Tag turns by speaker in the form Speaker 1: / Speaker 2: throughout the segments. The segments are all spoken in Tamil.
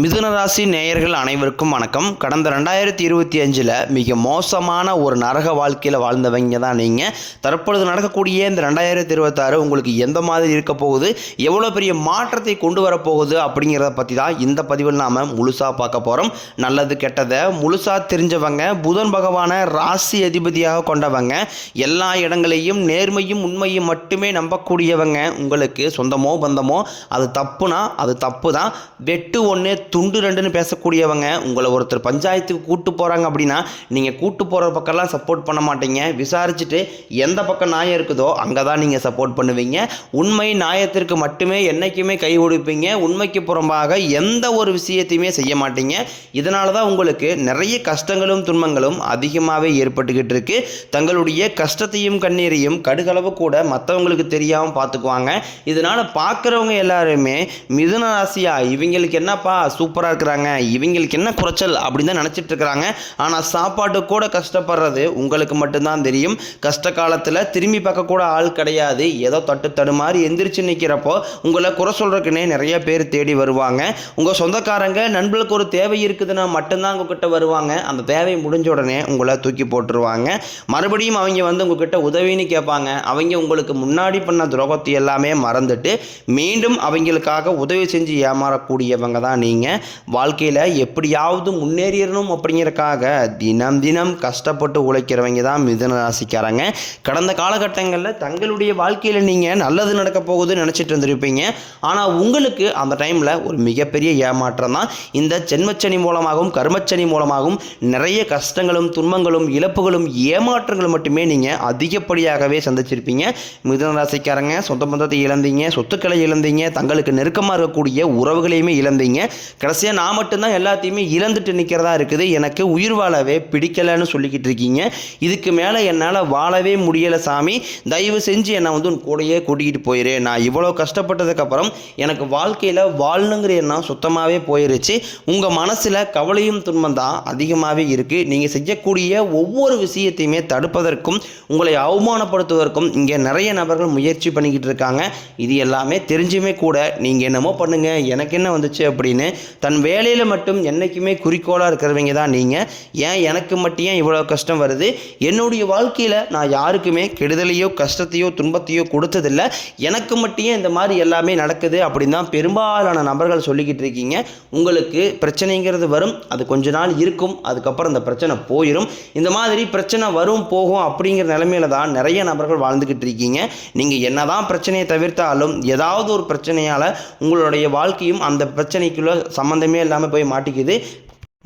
Speaker 1: மிதுன ராசி நேயர்கள் அனைவருக்கும் வணக்கம். கடந்த 2025 மிக மோசமான ஒரு நரக வாழ்க்கையில் வாழ்ந்தவங்க தான் நீங்கள். தற்பொழுது நடக்கக்கூடிய இந்த 2026 உங்களுக்கு எந்த மாதிரி இருக்க போகுது, எவ்வளோ பெரிய மாற்றத்தை கொண்டு வரப்போகுது அப்படிங்கிறத பற்றி தான் இந்த பதிவில் நாம் முழுசாக பார்க்க போகிறோம். நல்லது கெட்டதை முழுசாக தெரிஞ்சவங்க, புதன் பகவானை ராசி அதிபதியாக கொண்டவங்க, எல்லா இடங்களையும் நேர்மையும் உண்மையும் மட்டுமே நம்பக்கூடியவங்க, உங்களுக்கு சொந்தமோ பந்தமோ அது தப்புனா அது தப்பு தான், வெட்டு ஒன்று துண்டு ரெண்டுன்னு பேசக்கூடியவங்க, உங்களை ஒருத்தர் பஞ்சாயத்துக்கு கூட்டு போகிறாங்க அப்படின்னா நீங்கள் கூட்டு போகிற பக்கம்லாம் சப்போர்ட் பண்ண மாட்டீங்க. விசாரிச்சுட்டு எந்த பக்கம் நியாயம் இருக்குதோ அங்கே தான் நீங்கள் சப்போர்ட் பண்ணுவீங்க. உண்மை நியாயத்திற்கு மட்டுமே என்றைக்குமே கை கொடுப்பீங்க. உண்மைக்கு புறம்பாக எந்த ஒரு விஷயத்தையுமே செய்ய மாட்டீங்க. இதனால தான் உங்களுக்கு நிறைய கஷ்டங்களும் துன்பங்களும் அதிகமாகவே ஏற்பட்டுக்கிட்டு இருக்கு. தங்களுடைய கஷ்டத்தையும் கண்ணீரையும் கடுகளவு கூட மற்றவங்களுக்கு தெரியாமல் பார்த்துக்குவாங்க. இதனால் பார்க்குறவங்க எல்லாருமே மிதுன ராசியா இவங்களுக்கு என்னப்பா சூப்பராக இருக்கிறாங்க, இவங்களுக்கு என்ன குறைச்சல் அப்படின்னு தான் நினச்சிட்டு இருக்கிறாங்க. ஆனால் சாப்பாட்டு கூட கஷ்டப்படுறது உங்களுக்கு மட்டும்தான் தெரியும். கஷ்ட காலத்தில் திரும்பி பார்க்க கூட ஆள் கிடையாது. ஏதோ தடுமாறி எந்திரிச்சு நிற்கிறப்போ உங்களை குறை சொல்கிறதுக்குன்னே நிறைய பேர் தேடி வருவாங்க. உங்கள் சொந்தக்காரங்க நண்பர்களுக்கு ஒரு தேவை இருக்குதுன்னா மட்டும்தான் உங்ககிட்ட வருவாங்க. அந்த தேவை முடிஞ்ச உடனே உங்களை தூக்கி போட்டுருவாங்க. மறுபடியும் அவங்க உங்ககிட்ட உதவின்னு கேட்பாங்க. அவங்க உங்களுக்கு முன்னாடி பண்ண துரோகத்தை எல்லாமே மறந்துட்டு மீண்டும் அவங்களுக்காக உதவி செஞ்சு ஏமாறக்கூடியவங்க தான் நீங்கள். வாழ்க்கையில் எப்படியாவது முன்னேறிடணும் அப்படிங்கிறக்காக தினம் தினம் கஷ்டப்பட்டு உழைக்கிறவங்க தான் மிதுன ராசிக்காரங்க. கடந்த காலகட்டங்களில் தங்களுடைய வாழ்க்கையில் நீங்கள் நல்லது நடக்க போகுதுன்னு நினச்சிட்டு இருந்திருப்பீங்க. ஆனால் உங்களுக்கு அந்த டைமில் ஒரு மிகப்பெரிய ஏமாற்றம் தான். இந்த ஜென்மச்சனி மூலமாகவும் கர்மச்சனி மூலமாகவும் நிறைய கஷ்டங்களும் துன்பங்களும் இழப்புகளும் ஏமாற்றங்களும் மட்டுமே நீங்கள் அதிகப்படியாகவே சந்திச்சிருப்பீங்க. மிதுன ராசிக்காரங்க சொந்த பந்தத்தை இழந்தீங்க, சொத்துக்களை இழந்தீங்க, தங்களுக்கு நெருக்கமாக இருக்கக்கூடிய உறவுகளையுமே இழந்தீங்க. கடைசியாக நான் மட்டும்தான் எல்லாத்தையுமே இழந்துட்டு நிற்கிறதா இருக்குது, எனக்கு உயிர் வாழவே பிடிக்கலைன்னு சொல்லிக்கிட்டு இருக்கீங்க. இதுக்கு மேலே என்னால் வாழவே முடியலை சாமி, தயவு செஞ்சு என்னை உன் கூடையே கூட்டிகிட்டு போயிரு. நான் இவ்வளோ கஷ்டப்பட்டதுக்கப்புறம் எனக்கு வாழ்க்கையில் வாழணுங்கிற எண்ணம் சுத்தமாகவே போயிருச்சு. உங்கள் மனசில் கவலையும் துன்பம் தான் அதிகமாகவே இருக்குது. நீங்கள் செய்யக்கூடிய ஒவ்வொரு விஷயத்தையுமே தடுப்பதற்கும் உங்களை அவமானப்படுத்துவதற்கும் இங்கே நிறைய நபர்கள் முயற்சி பண்ணிக்கிட்டு இருக்காங்க. இது எல்லாமே தெரிஞ்சுமே கூட நீங்கள் என்னமோ பண்ணுங்க, எனக்கு என்ன வந்துச்சு அப்படின்னு தன் வேலையில் மட்டும் என்றைக்குமே குறிக்கோளாக இருக்கிறவங்க தான் நீங்கள். ஏன் எனக்கு மட்டும் ஏன் இவ்வளோ கஷ்டம் வருது, என்னுடைய வாழ்க்கையில் நான் யாருக்குமே கெடுதலையோ கஷ்டத்தையோ துன்பத்தையோ கொடுத்ததில்லை, எனக்கு மட்டும் இந்த மாதிரி எல்லாமே நடக்குது அப்படின்னு தான் பெரும்பாலான நபர்கள் சொல்லிக்கிட்டு இருக்கீங்க. உங்களுக்கு பிரச்சனைங்கிறது வரும், அது கொஞ்ச நாள் இருக்கும், அதுக்கப்புறம் அந்த பிரச்சனை போயிடும். இந்த மாதிரி பிரச்சனை வரும் போகும் அப்படிங்கிற நிலைமையில தான் நிறைய நபர்கள் வாழ்ந்துக்கிட்டு இருக்கீங்க. நீங்கள் என்னதான் பிரச்சனையை தவிர்த்தாலும் ஏதாவது ஒரு பிரச்சனையால் உங்களுடைய வாழ்க்கையும் அந்த பிரச்சனைக்குள்ள சம்மந்தமே இல்லாமல் போய் மாட்டிக்குது.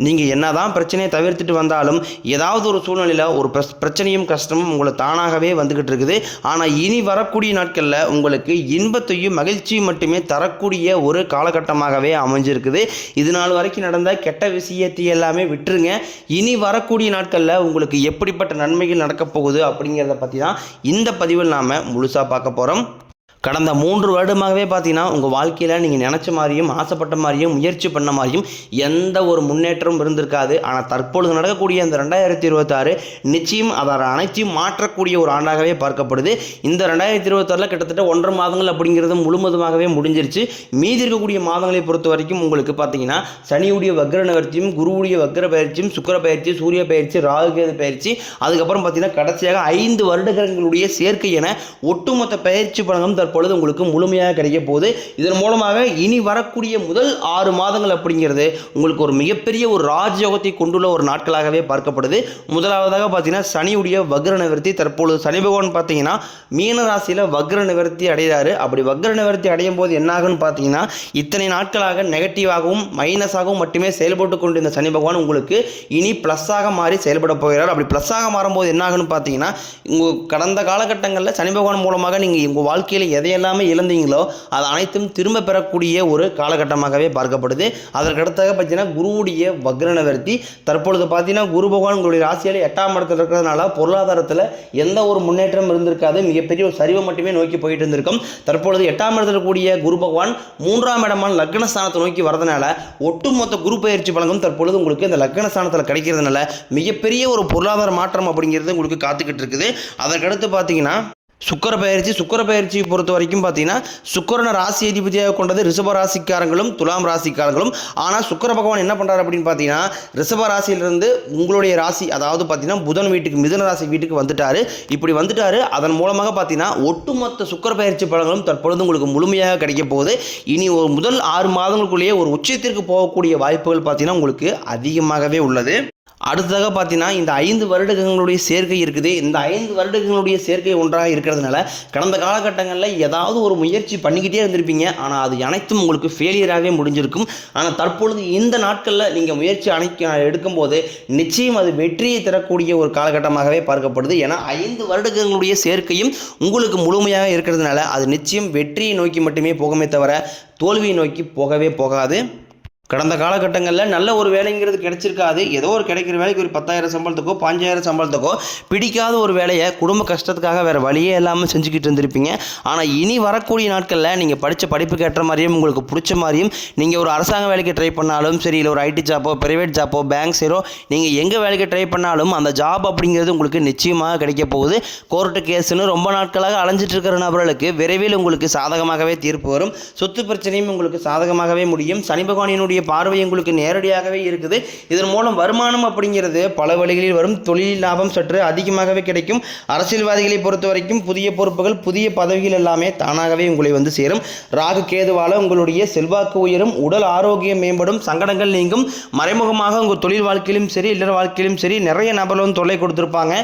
Speaker 1: நீங்கள் என்ன தான் பிரச்சனையை தவிர்த்துட்டு வந்தாலும் ஏதாவது ஒரு சூழ்நிலையில் ஒரு பிரச்சனையும் கஷ்டமும் உங்களை தானாகவே வந்துக்கிட்டு இருக்குது. ஆனால் இனி வரக்கூடிய நாட்களில் உங்களுக்கு இன்பத்தையும் மகிழ்ச்சியும் மட்டுமே தரக்கூடிய ஒரு காலகட்டமாகவே அமைஞ்சிருக்குது. இது நாள் வரைக்கும் நடந்த கெட்ட விஷயத்தை எல்லாமே விட்டுருங்க. இனி வரக்கூடிய நாட்களில் உங்களுக்கு எப்படிப்பட்ட நன்மைகள் நடக்கப் போகுது அப்படிங்கிறத பற்றி தான் இந்த பதிவில் நாம் முழுசாக பார்க்க போகிறோம். கடந்த 3 வருடமாகவே பார்த்தீங்கன்னா உங்கள் வாழ்க்கையில் நீங்கள் நினச்ச மாதிரியும் ஆசைப்பட்ட மாதிரியும் முயற்சி பண்ண மாதிரியும் எந்த ஒரு முன்னேற்றமும் இருந்திருக்காது. ஆனால் தற்பொழுது நடக்கக்கூடிய இந்த 2026 நிச்சயம் அதை அனைத்தையும் மாற்றக்கூடிய ஒரு ஆண்டாகவே பார்க்கப்படுது. இந்த 2026 கிட்டத்தட்ட 1.5 மாதங்கள் அப்படிங்கிறது முழுவதுமாகவே முடிஞ்சிருச்சு. மீதி இருக்கக்கூடிய மாதங்களை பொறுத்த வரைக்கும் உங்களுக்கு பார்த்தீங்கன்னா சனியுடைய வக்ர நிவர்த்தியும், குருவுடைய வக்ர பயிற்சியும், சுக்கிர பயிற்சி, சூரிய பயிற்சி, ராகுகேது பயிற்சி, அதுக்கப்புறம் பார்த்தீங்கன்னா கடைசியாக 5 வருடங்களுக்கு சேர்க்கை என ஒட்டுமொத்த பயிற்சி பலனும் பொழுது உங்களுக்கு முழுமையாக கிடைக்க போகுது. இதன் மூலமாக இனி வரக்கூடிய முதல் 6 மாதங்கள் அப்படிங்கிறது உங்களுக்கு ஒரு மிகப்பெரிய ஒரு ராஜயோகத்தை கொண்டுள்ள ஒரு நாட்களாகவே பார்க்கப்படுது. முதலாவதாக பார்த்தீங்கன்னா சனியுடைய வக்ர நிவர்த்தி. தற்பொழுது சனி பகவான் பார்த்தீங்கன்னா மீன ராசியில் வக்ர நிவர்த்தி அடைகிறாரு. அப்படி வக்ர நிவர்த்தி அடையும் போது என்னாகுன்னு பார்த்தீங்கன்னா இத்தனை நாட்களாக நெகட்டிவாகவும் மைனஸாகவும் மட்டுமே செயல்பட்டு கொண்டு இந்த சனி பகவான் உங்களுக்கு இனி ப்ளஸ்ஸாக மாறி செயல்பட போகிறார். அப்படி ப்ளஸ்ஸாக மாறும்போது என்னாகுன்னு பார்த்தீங்கன்னா உங்கள் கடந்த காலகட்டங்களில் சனி பகவான் மூலமாக நீங்கள் உங்கள் வாழ்க்கையில் எதையெல்லாமே இழந்தீங்களோ அது அனைத்தும் திரும்ப பெறக்கூடிய ஒரு காலகட்டமாகவே பார்க்கப்படுது. அதற்கடுத்தாக பார்த்தீங்கன்னா குருவுடைய வக்ர நிவர்த்தி. தற்பொழுது பார்த்தீங்கன்னா குரு பகவான் உங்களுடைய ராசியில் 8ஆம் இடத்துல இருக்கிறதுனால பொருளாதாரத்தில் எந்த ஒரு முன்னேற்றம் இருந்திருக்காது. மிகப்பெரிய ஒரு சரிவை மட்டுமே நோக்கி போயிட்டு இருந்திருக்கும். தற்பொழுது 8ஆம் இடத்துல கூடிய குரு பகவான் 3ஆம் இடமான லக்னஸ்தானத்தை நோக்கி வரதுனால ஒட்டுமொத்த குரு பயிற்சி பலனும் தற்பொழுது உங்களுக்கு இந்த லக்னஸ்தானத்தில் கிடைக்கிறதுனால மிகப்பெரிய ஒரு பொருளாதார மாற்றம் அப்படிங்கிறது உங்களுக்கு காத்துக்கிட்டு இருக்குது. அதற்கடுத்து பார்த்தீங்கன்னா சுக்கிர பயிற்சியை பொறுத்த வரைக்கும் பார்த்தீங்கன்னா சுக்கிரனை ராசி அதிபதியாக கொண்டது ரிஷப ராசிக்காரங்களும் துலாம் ராசிக்காரங்களும். ஆனால் சுக்கிர பகவான் என்ன பண்ணுறாரு அப்படின்னு பார்த்தீங்கன்னா ரிஷப ராசியிலிருந்து உங்களுடைய ராசி, அதாவது பார்த்தீங்கன்னா புதன் வீட்டுக்கு, மிதுன ராசி வீட்டுக்கு வந்துட்டாரு. இப்படி வந்துட்டாரு. அதன் மூலமாக பார்த்தீங்கன்னா ஒட்டுமொத்த சுக்கிர பயிற்சி பலன்களும் தற்பொழுது உங்களுக்கு முழுமையாக கிடைக்க போகுது. இனி ஒரு முதல் 6 மாதங்களுக்குள்ளேயே ஒரு உச்சத்திற்கு போகக்கூடிய வாய்ப்புகள் பார்த்தீங்கன்னா உங்களுக்கு அதிகமாகவே உள்ளது. அடுத்ததாக பார்த்தீங்கன்னா இந்த 5 வருடங்களுடைய சேர்க்கை இருக்குது. இந்த 5 வருடங்களுடைய சேர்க்கை ஒன்றாக இருக்கிறதுனால கடந்த காலகட்டங்களில் ஏதாவது ஒரு முயற்சி பண்ணிக்கிட்டே இருந்திருப்பீங்க. ஆனால் அது அனைத்தும் உங்களுக்கு ஃபெயிலியராகவே முடிஞ்சிருக்கும். ஆனால் தற்பொழுது இந்த நாட்களில் நீங்கள் முயற்சி எடுக்கும்போது நிச்சயம் அது வெற்றியை தரக்கூடிய ஒரு காலகட்டமாகவே பார்க்கப்படுது. ஏன்னா 5 வருடங்களுடைய சேர்க்கையும் உங்களுக்கு முழுமையாக இருக்கிறதுனால அது நிச்சயம் வெற்றியை நோக்கி மட்டுமே போகுமே தவிர தோல்வியை நோக்கி போகவே போகாது. கடந்த காலகட்டங்களில் நல்ல ஒரு வேலைங்கிறது கிடைச்சிருக்காது. ஏதோ ஒரு கிடைக்கிற வேலைக்கு ஒரு 10,000 சம்பளத்துக்கோ 5,000 சம்பளத்துக்கோ பிடிக்காத ஒரு வேலையை குடும்ப கஷ்டத்துக்காக வேறு வழியே இல்லாமல் செஞ்சுக்கிட்டு இருந்திருப்பீங்க. ஆனால் இனி வரக்கூடிய நாட்களில் நீங்கள் படித்த படிப்புக்கு ஏற்ற மாதிரியும் உங்களுக்கு பிடிச்ச மாதிரியும் நீங்கள் ஒரு அரசாங்க வேலைக்கு ட்ரை பண்ணாலும் சரி, இல்லை ஒரு ஐடி ஜாப்போ, ப்ரைவேட் ஜாப்போ, பேங்க் சேரோ, நீங்கள் எங்கே வேலைக்கு ட்ரை பண்ணாலும் அந்த ஜாப் அப்படிங்கிறது உங்களுக்கு நிச்சயமாக கிடைக்க போகுது. கோர்ட்டு கேஸுன்னு ரொம்ப நாட்களாக அலைஞ்சிட்டு இருக்கிற நபர்களுக்கு விரைவில் உங்களுக்கு சாதகமாகவே தீர்ப்பு வரும். சொத்து பிரச்சனையும் உங்களுக்கு சாதகமாகவே முடியும். சனி பகவானினுடைய பார்வை உங்களுக்கு நேரடியாகவே இருக்குது. இதன் மூலம் வருமானம் அப்படிங்கிறது பல வழிகளில் வரும். தொழில் லாபம் சற்று அதிகமாகவே கிடைக்கும். அரசியல்வாதிகளை பொறுத்த வரைக்கும் புதிய பொறுப்புகள், புதிய பதவிகள் எல்லாமே தானாகவே உங்களை வந்து சேரும். ராகு கேதுவால உங்களுடைய செல்வாக்கு உயரும், உடல் ஆரோக்கியம் மேம்படும், சங்கடங்கள் நீங்கும். மறைமுகமாக உங்கள் தொழில் வாழ்க்கையிலும் சரி, இல்லற வாழ்க்கையிலும் சரி நிறைய நபர்களும் தொல்லை கொடுத்துருப்பாங்க.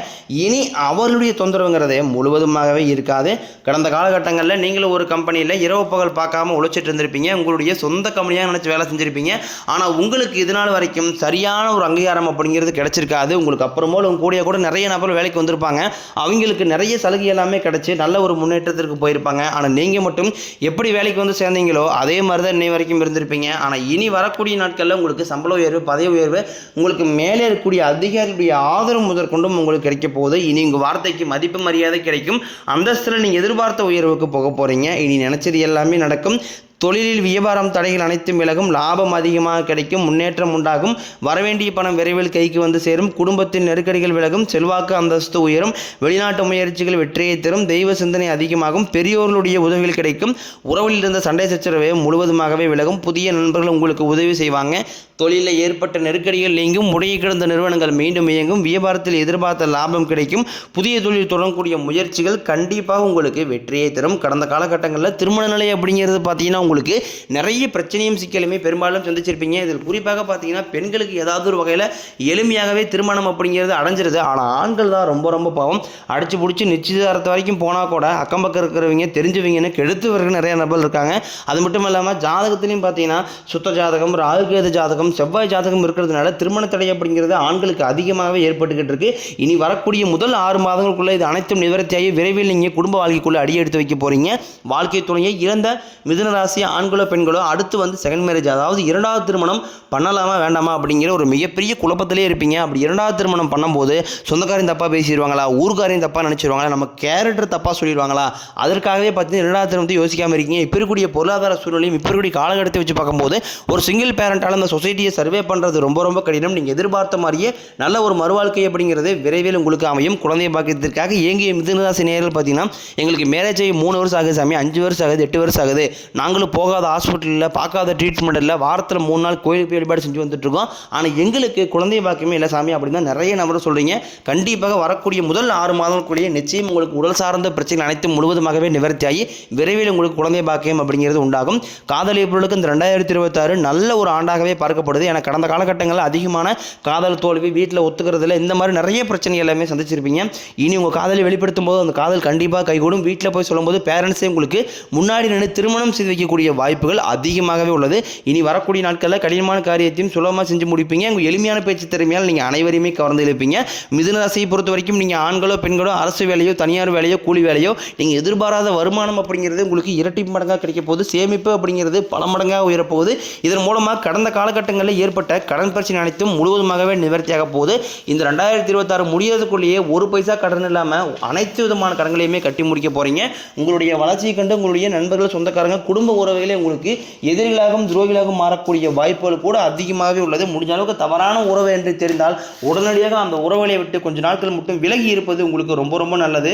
Speaker 1: இனி அவர்களுடைய தொந்தரவுங்கிறதே முழுவதுமாகவே இருக்காது. கடந்த காலகட்டங்களில் நீங்களும் ஒரு கம்பெனியில் இரவு பகல் பார்க்காம உழைச்சிட்டு இருந்திருப்பீங்க. உங்களுடைய சொந்த கம்பெனியாக நினச்சி வேலை செஞ்சிருப்பீங்க. ஆனால் உங்களுக்கு இதனால் வரைக்கும் சரியான ஒரு அங்கீகாரம் அப்படிங்கிறது கிடைச்சிருக்காது. உங்களுக்கு அப்புறமோ உங்க கூட நிறைய நபர்கள் வேலைக்கு வந்திருப்பாங்க. அவங்களுக்கு நிறைய சலுகை எல்லாமே கிடைச்சி நல்ல ஒரு முன்னேற்றத்திற்கு போயிருப்பாங்க. ஆனால் நீங்கள் மட்டும் எப்படி வேலைக்கு வந்து சேர்ந்தீங்களோ அதே மாதிரி தான் இன்னை வரைக்கும் இருந்திருப்பீங்க. ஆனால் இனி வரக்கூடிய நாட்களில் உங்களுக்கு சம்பள உயர்வு, பதவி உயர்வு, உங்களுக்கு மேலே இருக்கக்கூடிய அதிகாரிகளுடைய ஆதரவு முதற்கொண்டும் உங்களுக்கு கிடைக்க போகுது. இனி உங்கள் வார்த்தைக்கு மதிப்பு மரியாதை கிடைக்கும். அந்தஸ்தில் நீங்கள் எதிர்பார்த்த உயர்வுக்கு போக போகிறீங்க. இனி நினைச்சது எல்லாமே நடக்கும். தொழிலில் வியாபாரம் தடைகள் அனைத்தும் விலகும். லாபம் அதிகமாக கிடைக்கும். முன்னேற்றம் உண்டாகும். வரவேண்டிய பணம் விரைவில் கைக்கு வந்து சேரும். குடும்பத்தின் நெருக்கடிகள் விலகும். செல்வாக்கு அந்தஸ்து உயரும். வெளிநாட்டு முயற்சிகள் வெற்றியை தரும். தெய்வ சிந்தனை அதிகமாகும். பெரியோர்களுடைய உதவிகள் கிடைக்கும். உறவில் இருந்த சண்டை சச்சரவை முழுவதுமாகவே விலகும். புதிய நண்பர்கள் உங்களுக்கு உதவி செய்வாங்க. தொழிலில் ஏற்பட்ட நெருக்கடிகள் நீங்கும். முறையை கிடந்த நிறுவனங்கள் மீண்டும் இயங்கும். வியாபாரத்தில் எதிர்பார்த்த லாபம் கிடைக்கும். புதிய தொழில் தொடங்கக்கூடிய முயற்சிகள் கண்டிப்பாக உங்களுக்கு வெற்றியை தரும். கடந்த காலகட்டங்களில் திருமண நிலை அப்படிங்கிறது பார்த்தீங்கன்னா உங்களுக்கு நிறைய பிரச்சனையும் சிக்கலுமே பெரும்பாலும் சந்திச்சிருப்பீங்க. இதில் குறிப்பாக பார்த்தீங்கன்னா பெண்களுக்கு ஏதாவது ஒரு வகையில் எளிமையாகவே திருமணம் அப்படிங்கிறது அடைஞ்சிருது. ஆனால் ஆண்கள் தான் ரொம்ப ரொம்ப பாவம். அடிச்சு பிடிச்சி நிச்சயதாரத்தை வரைக்கும் போனால் கூட அக்கம் பக்கம் இருக்கிறவங்க தெரிஞ்சவங்கன்னு கெடுத்து வர நிறைய நபர்கள் இருக்காங்க. அது மட்டும் இல்லாமல் ஜாதகத்திலையும் பார்த்தீங்கன்னா சுத்த ஜாதகம், ராகுகேது ஜாதகம், செவ்வாய் ஜாதகம் இருக்கிறதுனால திருமண தடை அப்படிங்கிறது ஆண்களுக்கு அதிகமாகவே ஏற்பட்டுக்கிட்டு இருக்கு. இனி வரக்கூடிய முதல் 6 மாதங்களுக்குள்ள இது அனைத்தும் நிவர்த்தியாகி விரைவில் நீங்கள் குடும்ப வாழ்க்கைக்குள்ளே அடி எடுத்து வைக்க போறீங்க. வாழ்க்கை துணையை இறந்த மிதுன ராசி ஆண்களோ பெண்களோ அடுத்து வந்து செகண்ட் மேரேஜ், அதாவது 2வது திருமணம் பண்ணலாமா வேண்டாமா அப்படிங்கிற ஒரு மிகப்பெரிய குழப்பத்திலே இருப்பீங்க. அப்படி 2வது திருமணம் பண்ணும்போது சொந்தக்காரையும் தப்பாக பேசிடுவாங்களா, ஊர்காரையும் தப்பாக நினச்சிடுவாங்களா, நம்ம கேரக்டர் தப்பாக சொல்லிடுவாங்களா, அதற்காகவே பார்த்தீங்கன்னா 2வது திருமணத்தை யோசிக்காமல் இருக்கீங்க. இப்போ இருக்கக்கூடிய பொருளாதார சூழ்நிலையும் இப்போ இருக்கக்கூடிய காலகட்டத்தை வச்சு பார்க்கும்போது ஒரு சிங்கிள் பேரண்டால் அந்த சொசைட்டியை சர்வே பண்ணுறது ரொம்ப ரொம்ப கடினம். நீங்கள் எதிர்பார்த்த மாதிரியே நல்ல ஒரு மறுவாழ்க்கை அப்படிங்கிறது விரைவில் உங்களுக்கு அமையும். குழந்தை பாக்கியத்திற்காக இயங்கிய மிதுனராசி நேயர்கள் பார்த்தீங்கன்னா எங்களுக்கு மேரேஜ் ஆகி 3 வருஷம் ஆகுது சாமி, 5 வருஷம் ஆகுது, 8 வருஷம் ஆகுது, நாங்களும் போகாத ஹாஸ்பிட்டலில் பார்க்காத ட்ரீட்மெண்ட் இல்லை, வாரத்தில் 3 நாள் கோயிலுக்கு வழிபாடு செஞ்சு வந்துட்டுருக்கோம், ஆனால் எங்களுக்கு குழந்தை பாக்கியமே இல்லை சாமி அப்படின்னு தான் நிறைய நபர் சொல்கிறீங்க. கண்டிப்பாக வரக்கூடிய முதல் 6 மாதங்களுக்குள்ளேயே நிச்சயம் உங்களுக்கு உடல் சார்ந்த பிரச்சனை அனைத்தும் முழுவதுமாகவே நிவர்த்தியாகி விரைவில் உங்களுக்கு குழந்தை பாக்கியம் அப்படிங்கிறது உண்டாகும். காதலிப்பவர்களுக்கு இந்த 2026 நல்ல ஒரு ஆண்டாகவே பார்க்கப்படுது. ஏன்னா கடந்த காலகட்டங்களில் அதிகமான காதல் தோல்வி, வீட்டில் ஒத்துக்கிறதுல இந்த மாதிரி நிறைய பிரச்சனை எல்லாமே சந்திச்சிருப்பீங்க. இனி உங்கள் காதலை வெளிப்படுத்தும் போது அந்த காதல் கண்டிப்பாக கைகூடும். வீட்டில் போய் சொல்லும்போது பேரண்ட்ஸே உங்களுக்கு முன்னாடி நின்று திருமணம் செய்து வைக்கக்கூடிய வாய்ப்புகள் அதிகமாகவே உள்ளது. இனி வரக்கூடிய நாட்களில் கடினமான காரியத்தையும் சுலபமாக செஞ்சு முடிப்பீங்க. உங்கள் எளிமையான பேச்சு திறமையால் நீங்கள் அனைவரையுமே கவர்ந்து இழுப்பீங்க. மிதுன ராசியை பொறுத்த வரைக்கும் நீங்கள் ஆண்களோ பெண்களோ அரசு வேலையோ தனியார் வேலையோ கூலி வேலையோ நீங்கள் எதிர்பாராத வருமானம் அப்படிங்கிறது உங்களுக்கு இரட்டி மடங்காக கிடைக்க போகுது. சேமிப்பு அப்படிங்கிறது பல மடங்காக உயரப்போகுது. இதன் மூலமாக கடந்த காலகட்டங்களில் ஏற்பட்ட கடன் பிரச்சனை அனைத்தும் முழுவதுமாகவே நிவர்த்தியாக போகுது. இந்த 2026 முடியறதுக்குள்ளேயே ஒரு பைசா கடன் இல்லாமல் அனைத்து விதமான கடன்களையுமே கட்டி முடிக்க போகிறீங்க. உங்களுடைய வளர்ச்சியை கண்டு உங்களுடைய நண்பர்கள், சொந்தக்காரங்க, குடும்ப உறவுகளே உங்களுக்கு எதிரிகளாகவும் துரோகிகளாகவும் மாறக்கூடிய வாய்ப்புகள் கூட அதிகமாகவே உள்ளது. முடிஞ்ச அளவுக்கு தவறான உறவு என்று தெரிந்தால் உடனடியாக அந்த உறவுகளை விட்டு கொஞ்ச நாட்கள் மட்டும் விலகி இருப்பது உங்களுக்கு ரொம்ப ரொம்ப நல்லது.